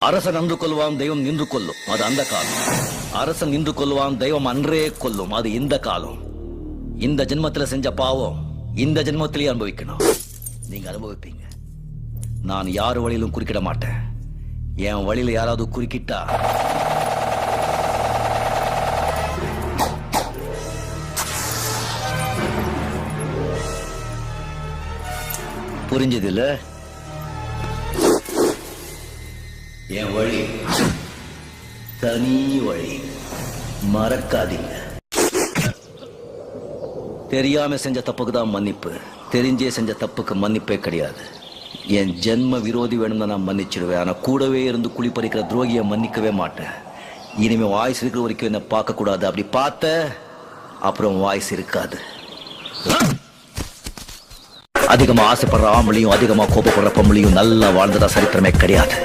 அரசன் அன்று கொள்வான் தெய்வம் நின்று கொல்லும், அது அந்த காலம். அரசன் நின்று கொள்வான் தெய்வம் அன்றே கொல்லும், அது இந்த காலம். இந்த ஜென்மத்தில் செஞ்ச பாவம் இந்த ஜென்மத்திலேயே அனுபவிக்கணும். நீங்க அனுபவிப்பீங்க. நான் யார் வழியிலும் குறுக்கிட மாட்டேன். என் வழியில யாராவது குறுக்கிட்டா புரிஞ்சது இல்ல? என் வழி தனி வழி, மறக்காதீங்க. தெரியாம செஞ்ச தப்புக்கு தான் மன்னிப்பு, தெரிஞ்சே செஞ்ச தப்புக்கு மன்னிப்பே கிடையாது. என் ஜென்ம விரோதி வேணும்னு நான் மன்னிச்சிடுவேன். ஆனா கூடவே இருந்து குழி பறிக்கிற துரோகியை மன்னிக்கவே மாட்டேன். இனிமே வாய்ஸ் இருக்கிற வரைக்கும் என்ன பார்க்க கூடாது. அப்படி பார்த்த அப்புறம் வாய்ஸ் இருக்காது. அதிகமா ஆசைப்படுற ஆம்பளையும் அதிகமா கோபப்படுற பொம்பளையும் நல்லா வாழ்ந்ததா சரித்திரமே கிடையாது.